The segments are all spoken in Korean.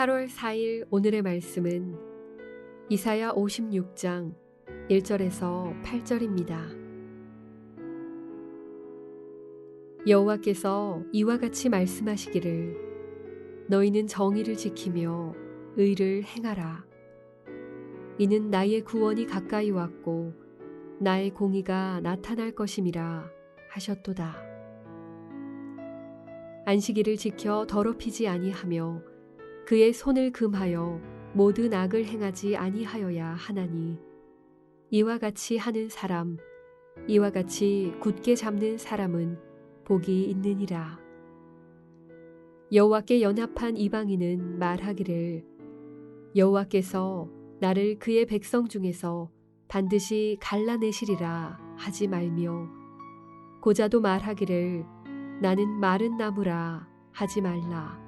8월 4일 오늘의 말씀은 이사야 56장 1절에서 8절입니다. 여호와께서 이와 같이 말씀하시기를 너희는 정의를 지키며 의를 행하라. 이는 나의 구원이 가까이 왔고 나의 공의가 나타날 것임이라 하셨도다. 안식일을 지켜 더럽히지 아니하며 그의 손을 금하여 모든 악을 행하지 아니하여야 하나니 이와 같이 하는 사람, 이와 같이 굳게 잡는 사람은 복이 있느니라. 여호와께 연합한 이방인은 말하기를 여호와께서 나를 그의 백성 중에서 반드시 갈라내시리라 하지 말며 고자도 말하기를 나는 마른 나무라 하지 말라.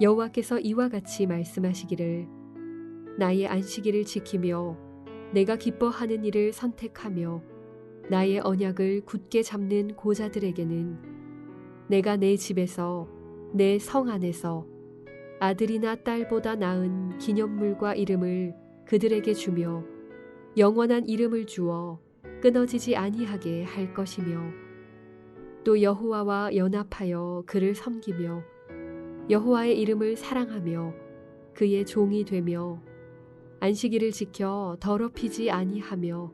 여호와께서 이와 같이 말씀하시기를 나의 안식일을 지키며 내가 기뻐하는 일을 선택하며 나의 언약을 굳게 잡는 고자들에게는 내가 내 집에서 내 성 안에서 아들이나 딸보다 나은 기념물과 이름을 그들에게 주며 영원한 이름을 주어 끊어지지 아니하게 할 것이며 또 여호와와 연합하여 그를 섬기며 여호와의 이름을 사랑하며 그의 종이 되며 안식일을 지켜 더럽히지 아니하며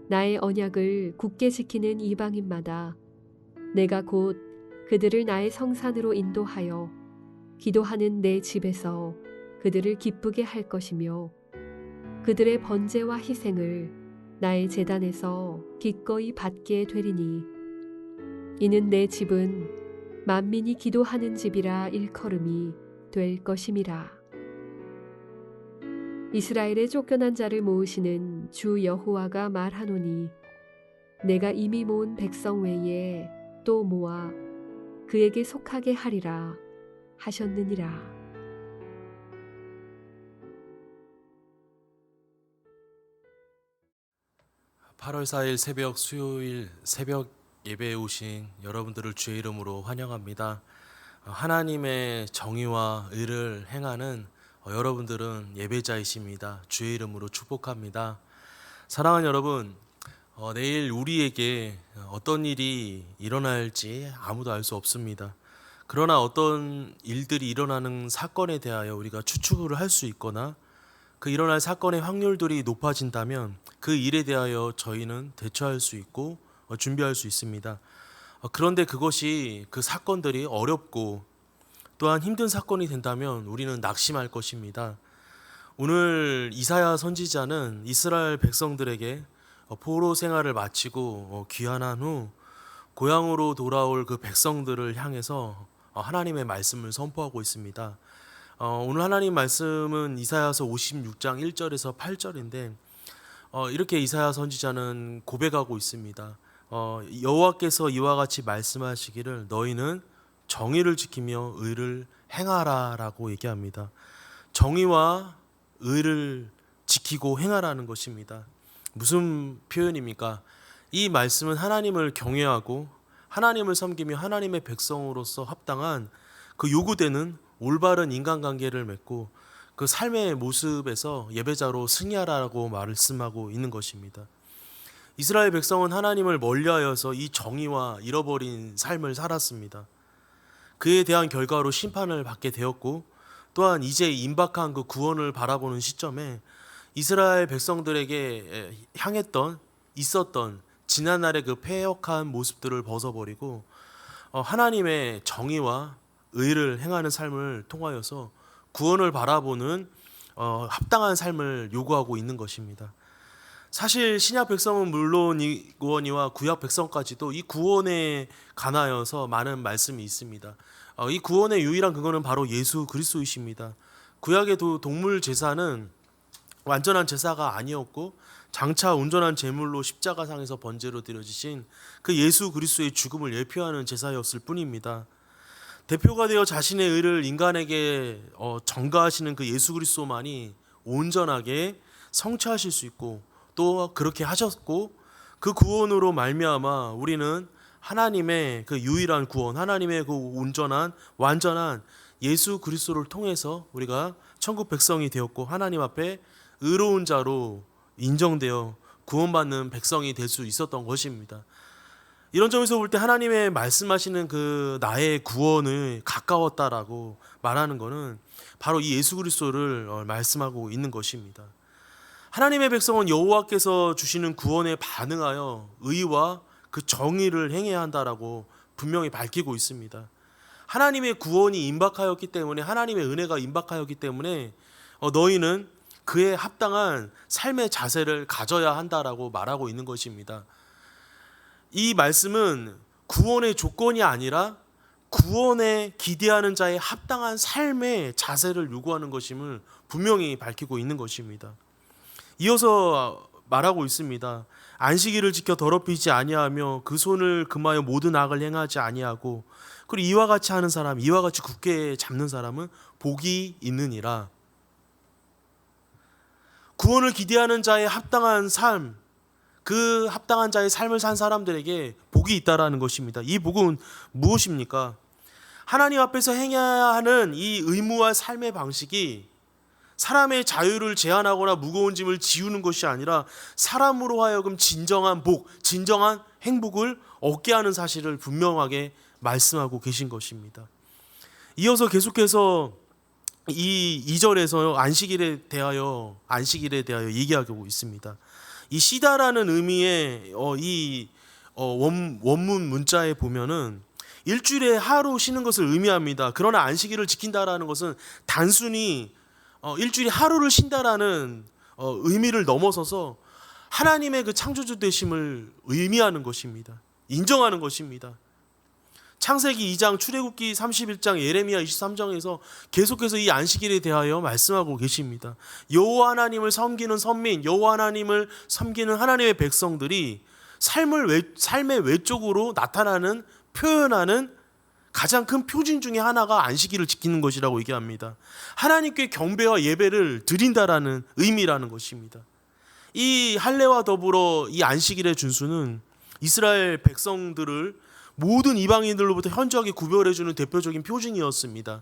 나의 언약을 굳게 지키는 이방인마다 내가 곧 그들을 나의 성산으로 인도하여 기도하는 내 집에서 그들을 기쁘게 할 것이며 그들의 번제와 희생을 나의 제단에서 기꺼이 받게 되리니 이는 내 집은 만민이 기도하는 집이라 일컬음이 될 것임이라. 이스라엘의 쫓겨난 자를 모으시는 주 여호와가 말하노니 내가 이미 모은 백성 외에 또 모아 그에게 속하게 하리라 하셨느니라. 8월 4일 새벽 수요일 새벽 예배에 오신 여러분들을 주의 이름으로 환영합니다. 하나님의 정의와 의를 행하는 여러분들은 예배자이십니다. 주의 이름으로 축복합니다. 사랑하는 여러분, 내일 우리에게 어떤 일이 일어날지 아무도 알 수 없습니다. 그러나 어떤 일들이 일어나는 사건에 대하여 우리가 추측을 할 수 있거나 그 일어날 사건의 확률들이 높아진다면 그 일에 대하여 저희는 대처할 수 있고 준비할 수 있습니다. 그런데 그것이 그 사건들이 어렵고 또한 힘든 사건이 된다면 우리는 낙심할 것입니다. 오늘 이사야 선지자는 이스라엘 백성들에게 포로 생활을 마치고 귀환한 후 고향으로 돌아올 그 백성들을 향해서 하나님의 말씀을 선포하고 있습니다. 오늘 하나님 말씀은 이사야서 56장 1절에서 8절인데 이렇게 이사야 선지자는 고백하고 있습니다. 여호와께서 이와 같이 말씀하시기를 너희는 정의를 지키며 의를 행하라 라고 얘기합니다. 정의와 의를 지키고 행하라는 것입니다. 무슨 표현입니까? 이 말씀은 하나님을 경외하고 하나님을 섬기며 하나님의 백성으로서 합당한 그 요구되는 올바른 인간관계를 맺고 그 삶의 모습에서 예배자로 승리하라고 말씀하고 있는 것입니다. 이스라엘 백성은 하나님을 멀리하여서 이 정의와 잃어버린 삶을 살았습니다. 그에 대한 결과로 심판을 받게 되었고 또한 이제 임박한 그 구원을 바라보는 시점에 이스라엘 백성들에게 있었던 지난날의 그 패역한 모습들을 벗어버리고 하나님의 정의와 의를 행하는 삶을 통하여서 구원을 바라보는 합당한 삶을 요구하고 있는 것입니다. 사실 신약 백성은 물론이거니와 구약 백성까지도 이 구원에 관하여서 많은 말씀이 있습니다. 이 구원의 유일한 근거는 바로 예수 그리스도이십니다. 구약의 동물 제사는 완전한 제사가 아니었고 장차 온전한 제물로 십자가상에서 번제로 드려지신 그 예수 그리스도의 죽음을 예표하는 제사였을 뿐입니다. 대표가 되어 자신의 의를 인간에게 전가하시는 그 예수 그리스도만이 온전하게 성취하실 수 있고 또 그렇게 하셨고 그 구원으로 말미암아 우리는 하나님의 그 유일한 구원, 하나님의 그 온전한 완전한 예수 그리스도를 통해서 우리가 천국 백성이 되었고 하나님 앞에 의로운 자로 인정되어 구원받는 백성이 될 수 있었던 것입니다. 이런 점에서 볼 때 하나님의 말씀하시는 그 나의 구원을 가까웠다라고 말하는 것은 바로 이 예수 그리스도를 말씀하고 있는 것입니다. 하나님의 백성은 여호와께서 주시는 구원에 반응하여 의와 그 정의를 행해야 한다라고 분명히 밝히고 있습니다. 하나님의 구원이 임박하였기 때문에, 하나님의 은혜가 임박하였기 때문에 너희는 그에 합당한 삶의 자세를 가져야 한다라고 말하고 있는 것입니다. 이 말씀은 구원의 조건이 아니라 구원에 기대하는 자의 합당한 삶의 자세를 요구하는 것임을 분명히 밝히고 있는 것입니다. 이어서 말하고 있습니다. 안식일을 지켜 더럽히지 아니하며 그 손을 금하여 모든 악을 행하지 아니하고, 그리고 이와 같이 하는 사람, 이와 같이 굳게 잡는 사람은 복이 있느니라. 구원을 기대하는 자의 합당한 삶, 그 합당한 자의 삶을 산 사람들에게 복이 있다라는 것입니다. 이 복은 무엇입니까? 하나님 앞에서 행해야 하는 이 의무와 삶의 방식이 사람의 자유를 제한하거나 무거운 짐을 지우는 것이 아니라 사람으로 하여금 진정한 복, 진정한 행복을 얻게 하는 사실을 분명하게 말씀하고 계신 것입니다. 이어서 계속해서 이 2절에서 안식일에 대하여 얘기하고 있습니다. 이 쉬다라는 의미의 원문 문자에 보면은 일주일에 하루 쉬는 것을 의미합니다. 그러나 안식일을 지킨다라는 것은 단순히 일주일에 하루를 쉰다라는 의미를 넘어서서 하나님의 그 창조주 되심을 의미하는 것입니다. 인정하는 것입니다. 창세기 2장, 출애굽기 31장, 예레미야 23장에서 계속해서 이 안식일에 대하여 말씀하고 계십니다. 여호와 하나님을 섬기는 선민, 여호와 하나님을 섬기는 하나님의 백성들이 삶의 외적으로 나타나는, 표현하는 가장 큰 표징 중에 하나가 안식일을 지키는 것이라고 얘기합니다. 하나님께 경배와 예배를 드린다라는 의미라는 것입니다. 이 할례와 더불어 이 안식일의 준수는 이스라엘 백성들을 모든 이방인들로부터 현저하게 구별해주는 대표적인 표징이었습니다.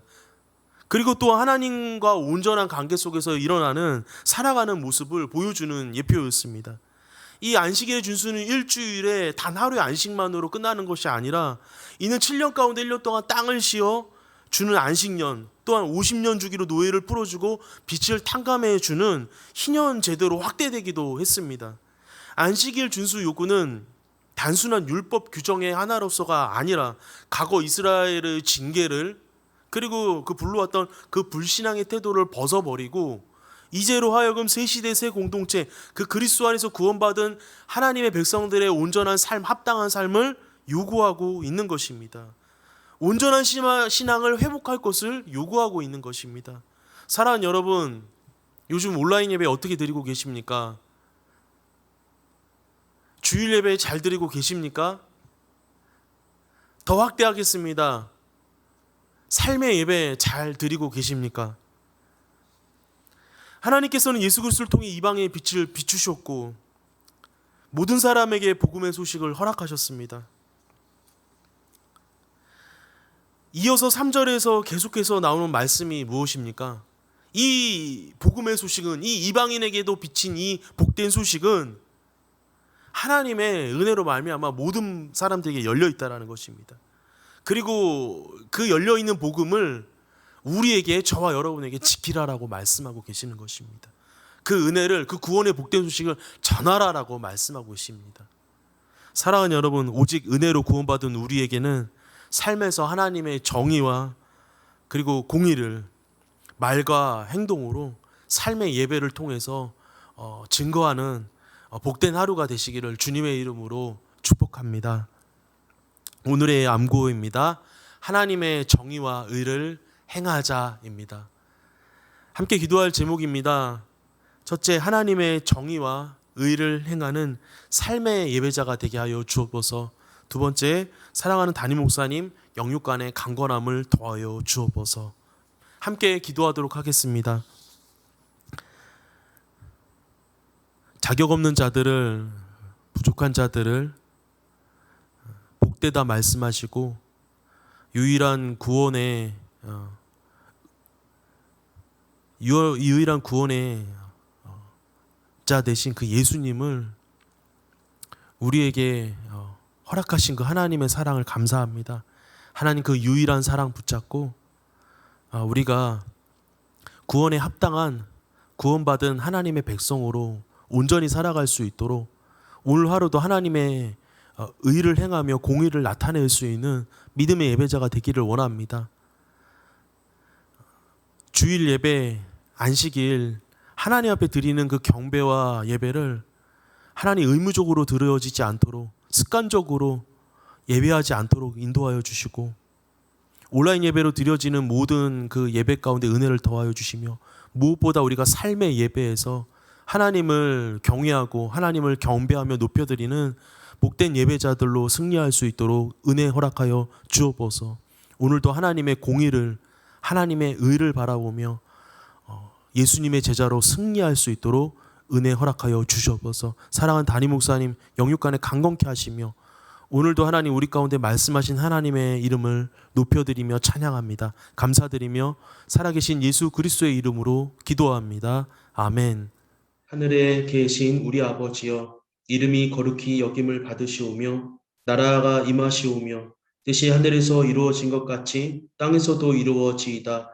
그리고 또 하나님과 온전한 관계 속에서 일어나는 살아가는 모습을 보여주는 예표였습니다. 이 안식일의 준수는 일주일에 단 하루의 안식만으로 끝나는 것이 아니라 이는 7년 가운데 1년 동안 땅을 씌어 주는 안식년, 또한 50년 주기로 노예를 풀어주고 빛을 탕감해 주는 희년 제도로 확대되기도 했습니다. 안식일 준수 요구는 단순한 율법 규정의 하나로서가 아니라 과거 이스라엘의 징계를, 그리고 그 불러왔던 그 불신앙의 태도를 벗어버리고 이제로 하여금 새 시대 새 공동체, 그 그리스도 안에서 구원받은 하나님의 백성들의 온전한 삶, 합당한 삶을 요구하고 있는 것입니다. 온전한 신앙을 회복할 것을 요구하고 있는 것입니다. 사랑하는 여러분, 요즘 온라인 예배 어떻게 드리고 계십니까? 주일 예배 잘 드리고 계십니까? 더 확대하겠습니다. 삶의 예배 잘 드리고 계십니까? 하나님께서는 예수 그리스도를 통해 이방의 빛을 비추셨고 모든 사람에게 복음의 소식을 허락하셨습니다. 이어서 3절에서 계속해서 나오는 말씀이 무엇입니까? 이 복음의 소식은, 이 이방인에게도 비친 이 복된 소식은 하나님의 은혜로 말미암아 모든 사람들에게 열려 있다라는 것입니다. 그리고 그 열려 있는 복음을 우리에게, 저와 여러분에게 지키라라고 말씀하고 계시는 것입니다. 그 은혜를, 그 구원의 복된 소식을 전하라라고 말씀하고 계십니다. 사랑하는 여러분, 오직 은혜로 구원받은 우리에게는 삶에서 하나님의 정의와 그리고 공의를 말과 행동으로 삶의 예배를 통해서 증거하는 복된 하루가 되시기를 주님의 이름으로 축복합니다. 오늘의 암구호입니다. 하나님의 정의와 의를 행하자입니다. 함께 기도할 제목입니다. 첫째, 하나님의 정의와 의를 행하는 삶의 예배자가 되게 하여 주옵소서. 두 번째, 사랑하는 담임 목사님 영육간의 강건함을 더하여 주옵소서. 함께 기도하도록 하겠습니다. 자격 없는 자들을, 부족한 자들을 복되다 말씀하시고 유일한 구원의 유일한 구원의 자 되신 그 예수님을 우리에게 허락하신 그 하나님의 사랑을 감사합니다. 하나님 그 유일한 사랑 붙잡고 우리가 구원에 합당한 구원받은 하나님의 백성으로 온전히 살아갈 수 있도록 오늘 하루도 하나님의 의를 행하며 공의를 나타낼 수 있는 믿음의 예배자가 되기를 원합니다. 주일 예배, 안식일 하나님 앞에 드리는 그 경배와 예배를 하나님 의무적으로 드려지지 않도록 습관적으로 예배하지 않도록 인도하여 주시고 온라인 예배로 드려지는 모든 그 예배 가운데 은혜를 더하여 주시며 무엇보다 우리가 삶의 예배에서 하나님을 경외하고 하나님을 경배하며 높여드리는 복된 예배자들로 승리할 수 있도록 은혜 허락하여 주옵소서. 오늘도 하나님의 공의를 하나님의 의를 바라보며 예수님의 제자로 승리할 수 있도록 은혜 허락하여 주시옵소서. 사랑하는 담임 목사님 영육간에 강건케 하시며 오늘도 하나님 우리 가운데 말씀하신 하나님의 이름을 높여드리며 찬양합니다. 감사드리며 살아계신 예수 그리스도의 이름으로 기도합니다. 아멘. 하늘에 계신 우리 아버지여, 이름이 거룩히 여김을 받으시오며 나라가 임하시오며 뜻이 하늘에서 이루어진 것 같이 땅에서도 이루어지이다.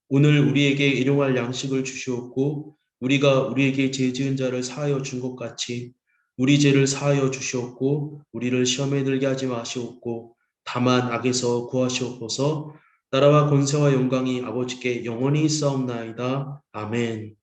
오늘 우리에게 일용할 양식을 주시옵고 우리가 우리에게 죄 지은 자를 사하여 준 것 같이 우리 죄를 사하여 주시옵고 우리를 시험에 들게 하지 마시옵고 다만 악에서 구하시옵소서. 나라와 권세와 영광이 아버지께 영원히 있사옵나이다. 아멘.